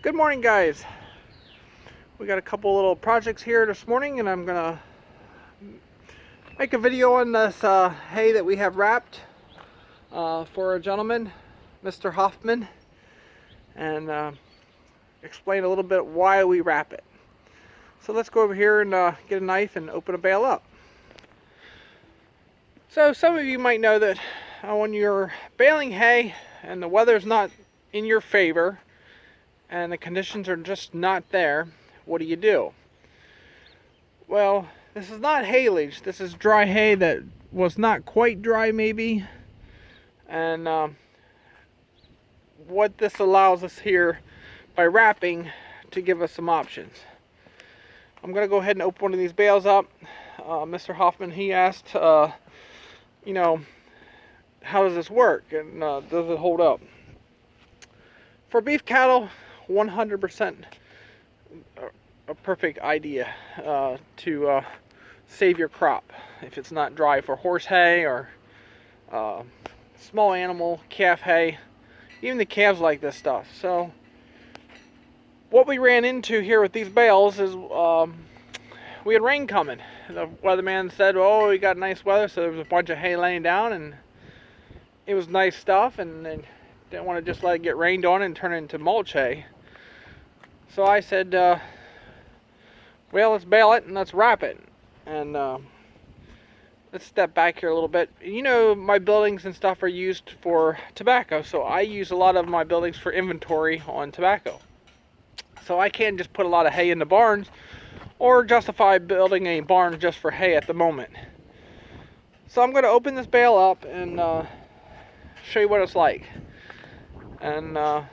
Good morning, guys. We got a couple little projects here this morning, and I'm gonna make a video on this hay that we have wrapped for a gentleman, Mr. Hoffman, and explain a little bit why we wrap it. So let's go over here and get a knife and open a bale up. So some of you might know that when you're baling hay and the weather's not in your favor and the conditions are just not there, what do? Well, this is not haylage. This is dry hay that was not quite dry maybe. And what this allows us here by wrapping to give us some options. I'm going to go ahead and open one of these bales up. Mr. Hoffman, he asked, how does this work and does it hold up? For beef cattle, 100% a perfect idea to save your crop if it's not dry. For horse hay or small animal calf hay, even the calves like this stuff. So what we ran into here with these bales is we had rain coming. The weatherman said, oh, we got nice weather, so there was a bunch of hay laying down, and it was nice stuff, and they didn't want to just let it get rained on and turn it into mulch hay. So I said, well, let's bale it and let's wrap it. And let's step back here a little bit. My buildings and stuff are used for tobacco, so I use a lot of my buildings for inventory on tobacco. So I can't just put a lot of hay in the barns or justify building a barn just for hay at the moment. So I'm going to open this bale up and show you what it's like. And the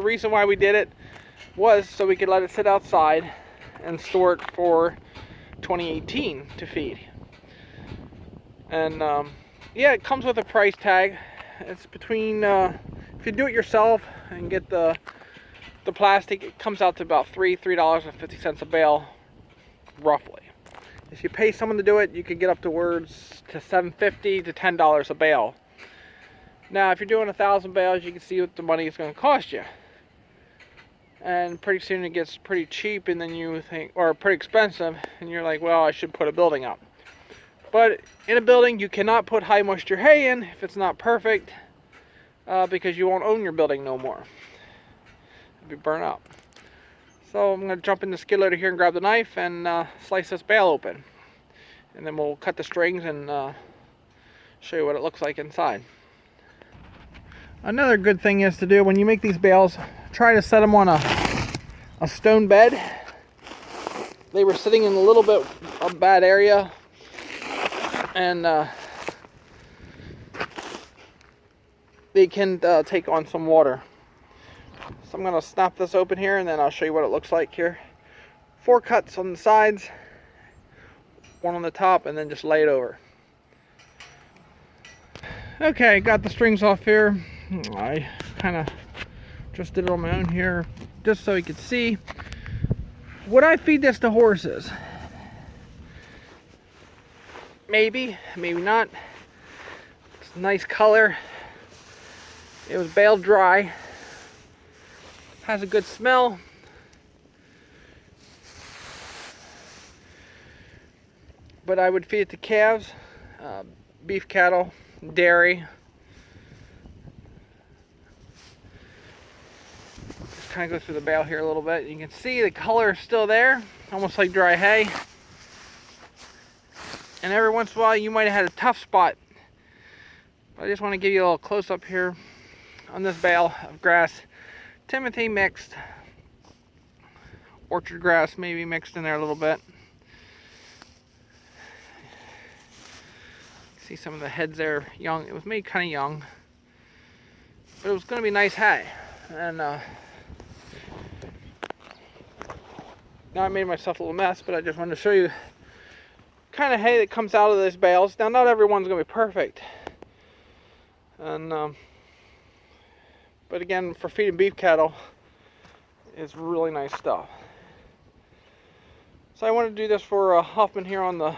reason why we did it was so we could let it sit outside and store it for 2018 to feed. And yeah, it comes with a price tag. It's between if you do it yourself and get the plastic, it comes out to about $3.50 a bale, roughly. If you pay someone to do it, you could get up to $7.50 to $10 a bale. Now, if you're doing 1,000 bales, you can see what the money is going to cost you. And pretty soon it gets pretty cheap, and then you think, or pretty expensive, and you're like, well, I should put a building up. But in a building, you cannot put high moisture hay in if it's not perfect, because you won't own your building no more. It'll be burnt up. So I'm going to jump in the skid loader here and grab the knife and slice this bale open. And then we'll cut the strings and show you what it looks like inside. Another good thing is to do when you make these bales, try to set them on a stone bed. They were sitting in a little bit of a bad area, and they can take on some water. So I'm going to snap this open here, and then I'll show you what it looks like here. 4 cuts on the sides, 1 on the top, and then just lay it over. Okay, got the strings off here. I kind of just did it on my own here, just so you could see. Would I feed this to horses? Maybe, maybe not. It's a nice color. It was baled dry. Has a good smell. But I would feed it to calves, beef cattle, dairy. Just kind of go through the bale here a little bit. You can see the color is still there, almost like dry hay. And every once in a while you might have had a tough spot. But I just want to give you a little close up here on this bale of grass. Timothy mixed, orchard grass maybe mixed in there a little bit. See some of the heads there, young. It was made kind of young, but it was going to be nice hay. And now I made myself a little mess, but I just wanted to show you kind of hay that comes out of these bales. Now, not everyone's going to be perfect, and but again, for feeding beef cattle, it's really nice stuff. So I want to do this for Hoffman here on the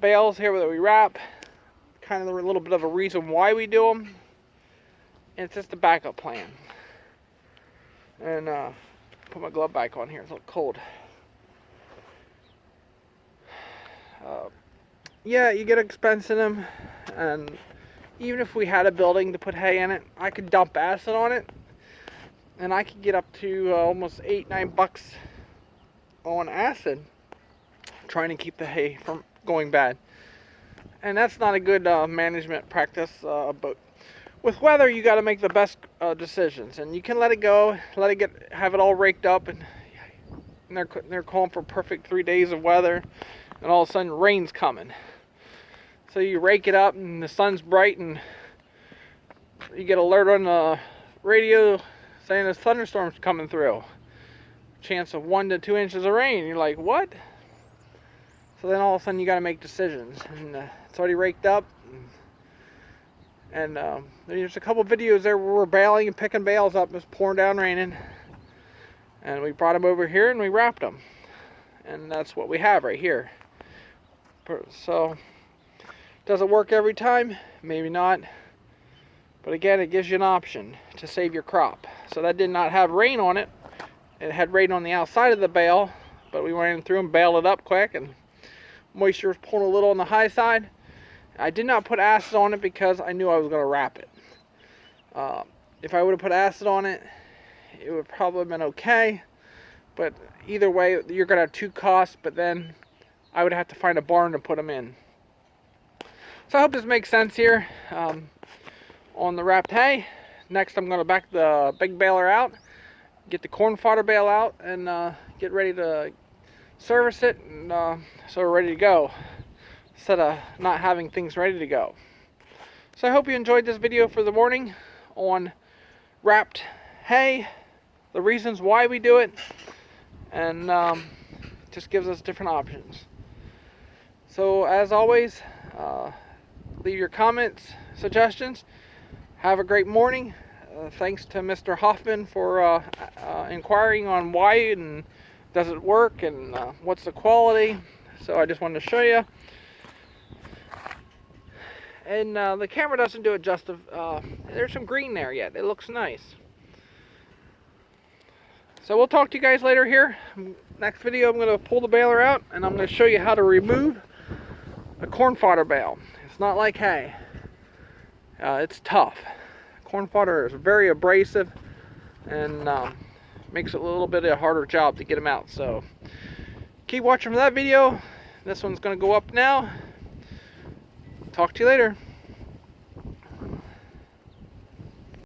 bales here that we wrap. Kind of a little bit of a reason why we do them. It's just a backup plan. And put my glove back on here. It's a little cold. Yeah, you get expense in them, and even if we had a building to put hay in it, I could dump acid on it, and I could get up to almost $8-9 on acid, trying to keep the hay from going bad. And that's not a good management practice, but with weather, you got to make the best decisions, and you can let it go, have it all raked up, and they're calling for perfect 3 days of weather, and all of a sudden rain's coming. So you rake it up, and the sun's bright, and you get alert on the radio saying a thunderstorm's coming through. Chance of 1 to 2 inches of rain. You're like, what? So then all of a sudden you got to make decisions, and it's already raked up. And there's a couple videos there where we're baling and picking bales up. It's pouring down raining, and we brought them over here and we wrapped them, and that's what we have right here. So does it work every time? Maybe not, but again, it gives you an option to save your crop. So that did not have rain on it. It had rain on the outside of the bale, but we went in through and baled it up quick, and moisture was pulling a little on the high side. I did not put acid on it because I knew I was going to wrap it. If I would have put acid on it, it would probably have been okay. But either way, you're going to have 2 costs, but then I would have to find a barn to put them in. So I hope this makes sense here on the wrapped hay. Next, I'm going to back the big baler out, get the corn fodder bale out, and get ready to service it, and so we're ready to go, instead of not having things ready to go. So I hope you enjoyed this video for the morning on wrapped hay, the reasons why we do it, and just gives us different options. So as always, leave your comments, suggestions. Have a great morning. Thanks to Mr. Hoffman for inquiring on why and does it work and what's the quality. So I just wanted to show you. And the camera doesn't do it justice. There's some green there yet. It looks nice. So we'll talk to you guys later here. Next video, I'm going to pull the baler out, and I'm going to show you how to remove a corn fodder bale. It's not like hay. It's tough. Corn fodder is very abrasive, and makes it a little bit of a harder job to get them out. So keep watching for that video. This one's going to go up now. Talk to you later.